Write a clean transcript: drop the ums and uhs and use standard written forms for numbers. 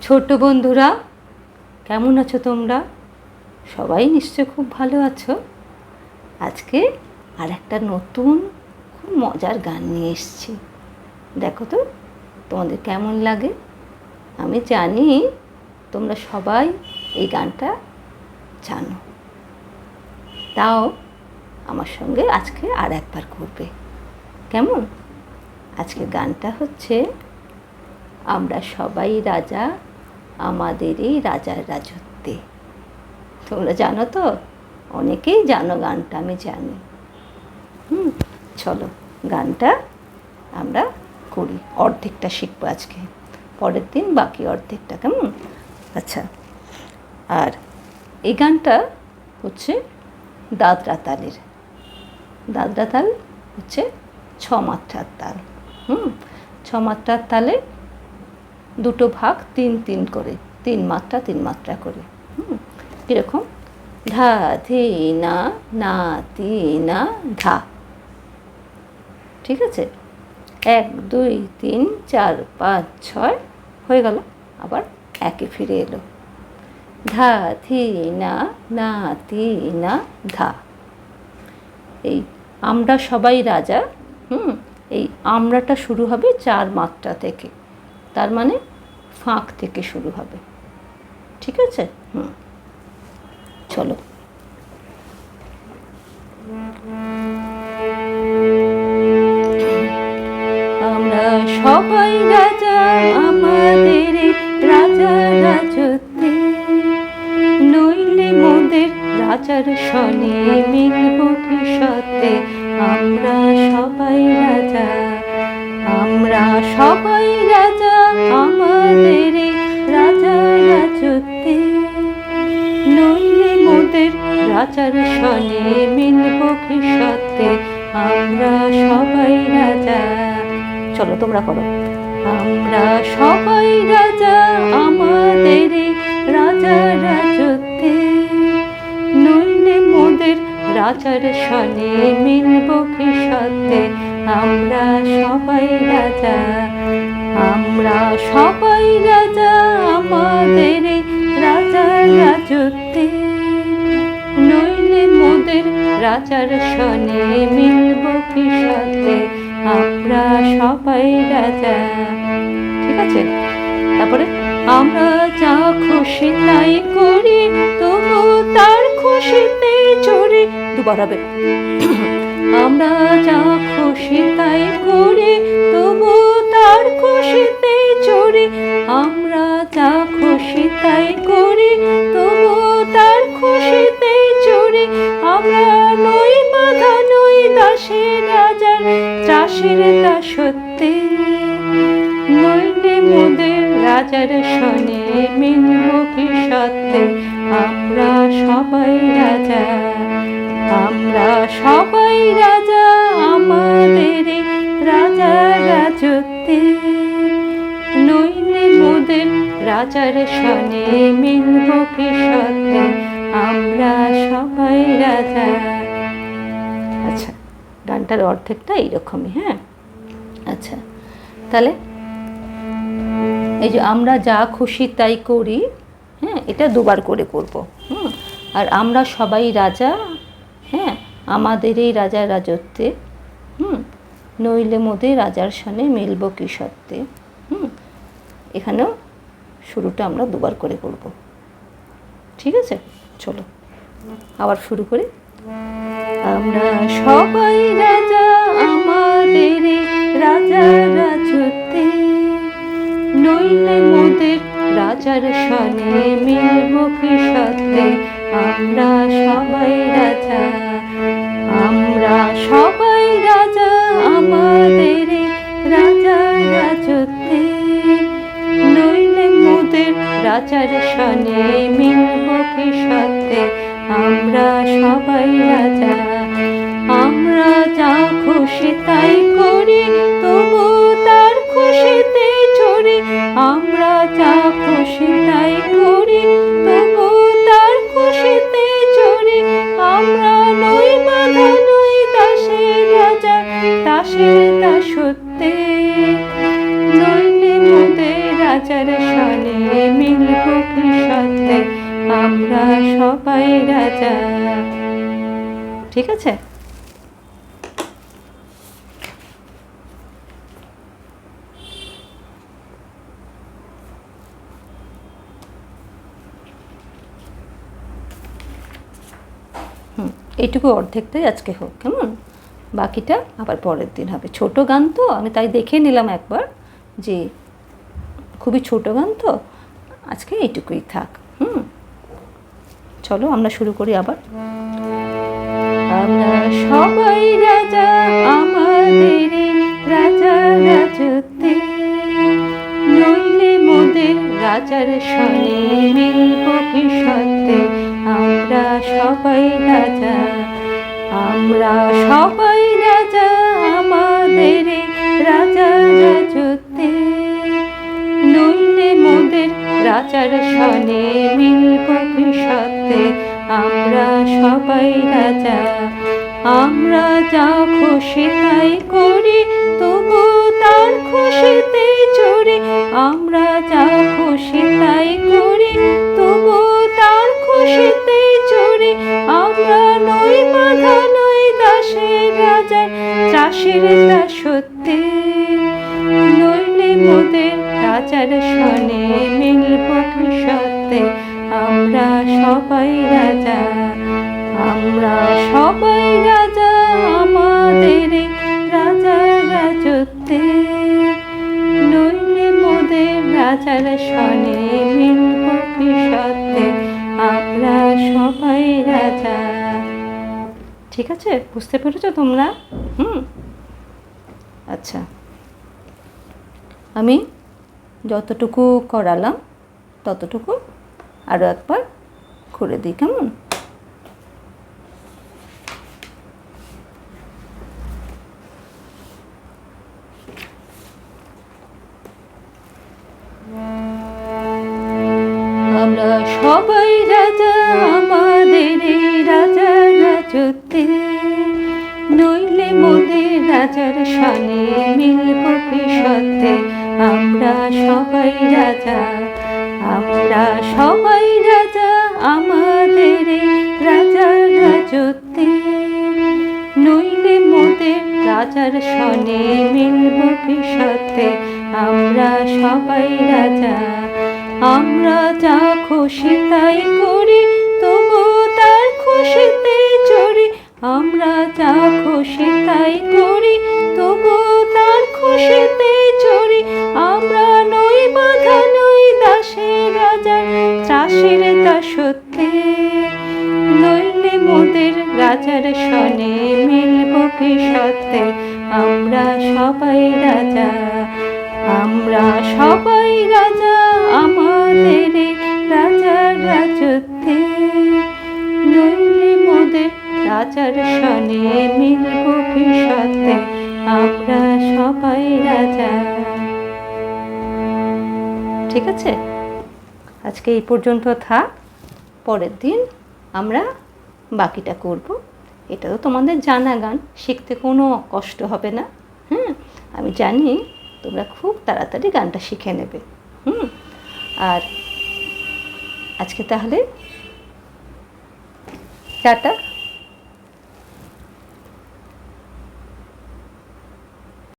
ছোট বন্ধুরা, কেমন আছো তোমরা? সবাই নিশ্চয় খুব ভালো আছো। আজকে আর একটা নতুন খুব মজার গান নিয়ে এসেছি। দেখো তো তোমাদের কেমন লাগে। আমি জানি তোমরা সবাই এই গানটা জানো, তাও আমার সঙ্গে আজকে আর একবার করবে। কেমন? আজকের গানটা হচ্ছে আমরা সবাই রাজা আমাদেরই রাজার রাজত্বে। তোমরা জানো তো? অনেকেই জানো গানটা, আমি জানি। চলো গানটা আমরা করি। অর্ধেকটা শিখবো আজকে, পরের দিন বাকি অর্ধেকটা। কেমন? আচ্ছা, আর এই গানটা হচ্ছে দাদরা তালের। দাদরা তাল হচ্ছে 6 মাত্রার তাল। 6 মাত্রার তালে দুটো ভাগ, 3-3 করে, 3 মাত্রা 3 মাত্রা করে। কীরকম? ধা ধি না না তি না ধা। ঠিক আছে? 1 2 3 4 5 6 হয়ে গেল। আবার একে ফিরে এলো। ধা ধি না না তি না ধা। এই আমরা সবাই রাজা। এই আমরাটা শুরু হবে 4 মাত্রা থেকে, তার মানে ফাঁক থেকে শুরু হবে। ঠিক আছে? চলো। আমরা সবাই রাজা আমাদের রাজা রাজত্বে, নইলে মোদের রাজার সনে মিলব কি সত্যে। আমরা সবাই রাজা, আমরা সবাই রাজা আমাদের রাজা রাজত্বে, নইলে মোদের রাজার সনে মিলব কি সত্যে। আমরা সবাই রাজা। চলো তোমরা করো। আমরা সবাই রাজা আমাদের রাজা রাজত্বে, নইলে মোদের রাজার সনে মিলব কি সত্যে। আমরা সবাই রাজা, আমরা সবাই রাজা আমাদের রাজা রাজত্বে, নইলে মোদের রাজার সনে মিলব কি সত্যে। আমরা সবাই রাজা। ঠিক আছে? তারপরে আমরা যা খুশি তাই করি, তবু তার খুশিতে চড়ি। দুবার হবে। আমরা যা খুশি তাই করি, তবু তার খুশিতে চড়ি। আমরা যা খুশি তাই করি, তবু তার খুশিতে চড়ি। আমরা নই বাধা, নই দাসের রাজার ত্রাসের দাসত্বে, নইলে মোদের রাজার সনে মিলব কি সত্যে। আমরা সবাই রাজা, আমরা সবাই রাজা আমাদের রাজা রাজত্বে, নইলে মোদের রাজার সনে মিলব কি সত্যে। আমরা সবাই রাজা। আচ্ছা, গানটার অর্ধেকটা এইরকমই। আচ্ছা, তাহলে এই যে আমরা যা খুশি তাই করি, এটা দুবার করে করব। আর আমরা সবাই রাজা, আমাদের এই রাজার রাজত্বে, নইলে মোদের রাজার সনে মিলব কি সত্যে। এখানেও শুরুটা আমরা দুবার করে করব। ঠিক আছে? চলো আবার শুরু করি। আমরা সবাই রাজা আমাদের রাজা রাজত্বে, নইলে মোদের রাজার সনে মিলব কি সত্যে। আমরা সবাই রাজা, আমরা সবাই রাজা আমাদের রাজা রাজত্বে, নইলে মোদের রাজার সনে মিলব কি সত্যে। আমরা সবাই রাজা, আমরা যা খুশি তাই করি, তবু তার খুশিতে চড়ি। আমরা যা খুশি তাই করি, তবু তার খুশিতে চড়ি। আমরা নই বাধা, নই দাসের রাজা দাসের দাসত্বে, নইলে মোদের রাজার সনে ঠিক আছে? এইটুকু অর্ধেকটাই আজকে হোক, কেমন? বাকিটা আবার পরের দিন হবে। ছোট গান তো, আমি তাই দেখে নিলাম একবার যে খুবই ছোট গান তো, আজকে এইটুকুই থাক। চলো আমরা শুরু করি আবার। আমরা সবাই রাজা আমাদের রাজা রাজত্বে, নইলে মোদের রাজার সনে মিলব ভবিষ্যতে। আমরা সবাই রাজা, আমরা সবাই রাজা আমাদের রাজা রাজত্বে, নইলে মোদের রাজার সনে মিলব ভবিষ্যতে। আমরা সবাই রাজা, আমরা যা খুশি তাই করি, তবু তার খুশিতে চড়ি। আমরা যা খুশি তাই করি, তবু তার খুশিতে চড়ি। আমরা নই বাধা, নই দাসের রাজার ত্রাসের দাসত্বে, নইলে মোদের রাজার সনে মিলব ভবিষ্যতে। আমরা সবাই রাজা, আমরা সবাই রাজা আমাদের রাজা রাজত্বে, নইলে মোদের রাজার সনে মিলব ভবিষ্যতে। আমরা সবাই রাজা। ঠিক আছে, বুঝতে পেরেছো তোমরা? আচ্ছা, আমি যতটুকু করালাম ততটুকু আরও একবার করে দিই, কেমন? আমরা সবাই রাজা আমাদের রাজা রাজত্বে, নইলে মোদের রাজার সনে মিলব ভবিষ্যতে। আমরা সবাই রাজা, আমরা সবাই রাজা আমাদের রাজা রাজত্বে, নইলে মোদের রাজার সনে মিলব ভবিষ্যতে। আমরা সবাই রাজা, আমরা যা খুশি তাই করি, তবু তার খুশিতে চড়ি। আমরা যা খুশি তাই করি, তবু তার খুশিতে চড়ি। আমরা নই বাধা, নই দাসের রাজার ত্রাসের দাসত্বে, নইলে মোদের রাজার সনে মিলব ভবিষ্যতে। আমরা সবাই রাজা, আমরা সবাই রাজা আমাদের রাজা রাজত্বে, নইলে মোদের রাজার সনে মিলব ভবিষ্যতে। আমরা সবাই রাজা। ঠিক আছে, আজকে এই পর্যন্ত থাক। পরের দিন আমরা বাকিটা করব। এটা তো তোমাদের জানা গান, শিখতে কোনো কষ্ট হবে না। আমি জানি তোমরা খুব তাড়াতাড়ি গানটা শিখে নেবে। আর আজকে তাহলে টাটা।